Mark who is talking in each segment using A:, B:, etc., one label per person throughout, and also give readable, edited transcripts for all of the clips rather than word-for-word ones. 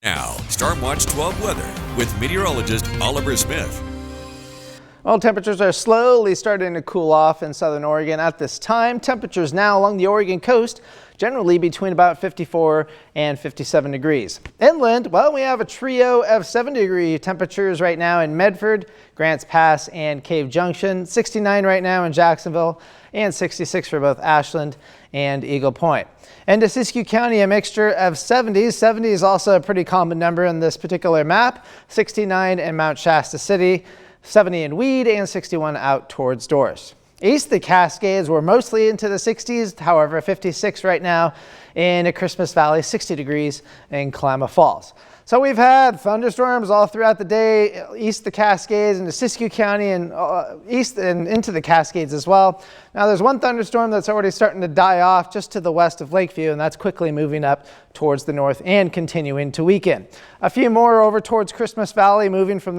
A: Now, Stormwatch 12 weather with meteorologist Oliver Smith.
B: Well, temperatures are slowly starting to cool off in southern Oregon at this time. Temperatures now along the Oregon coast generally between about 54 and 57 degrees. Inland, well, we have a trio of 70-degree temperatures right now in Medford, Grants Pass, and Cave Junction. 69 right now in Jacksonville and 66 for both Ashland and Eagle Point. And to Siskiyou County, a mixture of 70s. 70 is also a pretty common number in this particular map. 69 in Mount Shasta City, 70 in Weed, and 61 out towards Dorris. East, the Cascades were mostly into the 60s. However, 56 right now in Christmas Valley, 60 degrees in Klamath Falls. So we've had thunderstorms all throughout the day, east the Cascades into Siskiyou County and east and into the Cascades as well. Now there's one thunderstorm that's already starting to die off just to the west of Lakeview, and that's quickly moving up towards the north and continuing to weaken. A few more over towards Christmas Valley, moving from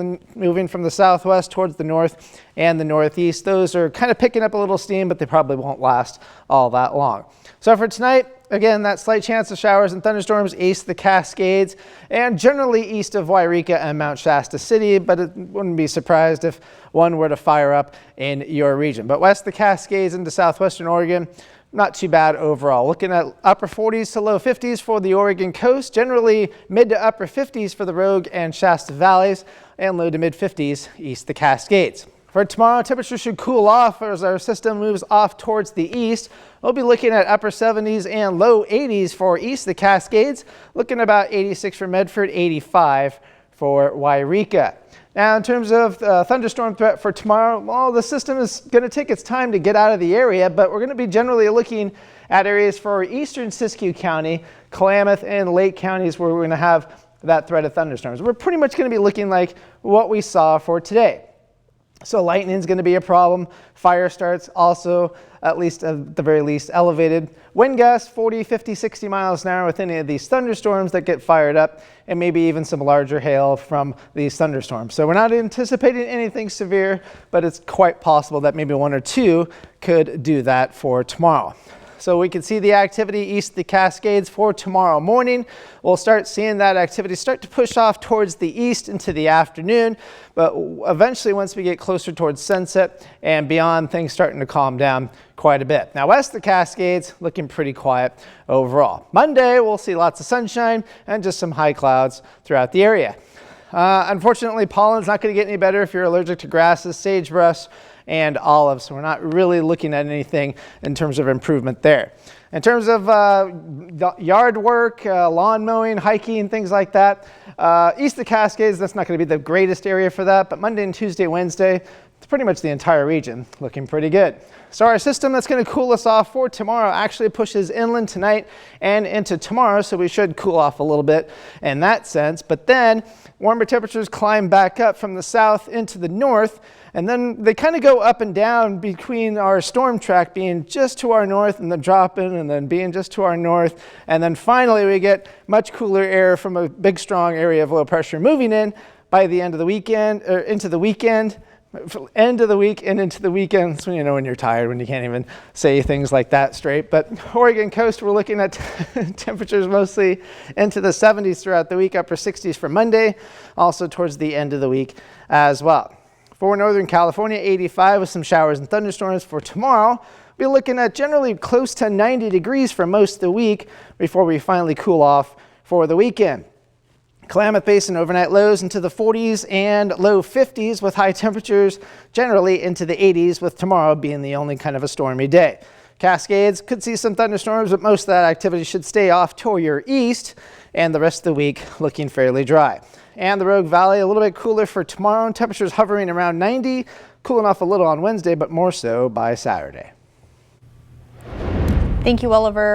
B: the southwest towards the north and the northeast. Those are kind of picking up a little steam, but they probably won't last all that long. So for tonight, again, that slight chance of showers and thunderstorms east of the Cascades and generally east of Wairika and Mount Shasta City, but it wouldn't be surprised if one were to fire up in your region. But west of the Cascades into southwestern Oregon, not too bad overall. Looking at upper 40s to low 50s for the Oregon coast, generally mid to upper 50s for the Rogue and Shasta valleys, and low to mid 50s east of the Cascades. For tomorrow, temperatures should cool off as our system moves off towards the east. We'll be looking at upper 70s and low 80s for east of the Cascades, looking about 86 for Medford, 85 for Wairika. Now, in terms of thunderstorm threat for tomorrow, well, the system is going to take its time to get out of the area, but we're going to be generally looking at areas for eastern Siskiyou County, Klamath, and Lake counties where we're going to have that threat of thunderstorms. We're pretty much going to be looking like what we saw for today. So lightning is going to be a problem. Fire starts also, at least at the very least, elevated. Wind gusts 40, 50, 60 miles an hour with any of these thunderstorms that get fired up, and maybe even some larger hail from these thunderstorms. So we're not anticipating anything severe, but it's quite possible that maybe one or two could do that for tomorrow. So we can see the activity east of the Cascades for tomorrow morning. We'll start seeing that activity start to push off towards the east into the afternoon, but eventually once we get closer towards sunset and beyond, things starting to calm down quite a bit. Now west of the Cascades, looking pretty quiet overall. Monday, we'll see lots of sunshine and just some high clouds throughout the area. Unfortunately, pollen's not going to get any better if you're allergic to grasses, sagebrush, and olives, so we're not really looking at anything in terms of improvement there. In terms of yard work, lawn mowing, hiking, things like that, east of the Cascades, that's not going to be the greatest area for that, but Monday and Tuesday, Wednesday, it's pretty much the entire region looking pretty good. So our system that's going to cool us off for tomorrow actually pushes inland tonight and into tomorrow, so we should cool off a little bit in that sense. But then warmer temperatures climb back up from the south into the north, and then they kind of go up and down between our storm track being just to our north and then dropping and then being just to our north. And then finally we get much cooler air from a big strong area of low pressure moving in by the end of the weekend, or into the weekend. End of the week and into the weekend. That's when you know when you're tired, when you can't even say things like that straight. But Oregon coast, we're looking at temperatures mostly into the 70s throughout the week, upper 60s for Monday, also towards the end of the week as well. For Northern California, 85 with some showers and thunderstorms for tomorrow. We're looking at generally close to 90 degrees for most of the week before we finally cool off for the weekend. Klamath Basin overnight lows into the 40s and low 50s with high temperatures generally into the 80s, with tomorrow being the only kind of a stormy day. Cascades could see some thunderstorms, but most of that activity should stay off to your east, and the rest of the week looking fairly dry. And the Rogue Valley a little bit cooler for tomorrow. Temperatures hovering around 90, cooling off a little on Wednesday, but more so by Saturday.
C: Thank you, Oliver.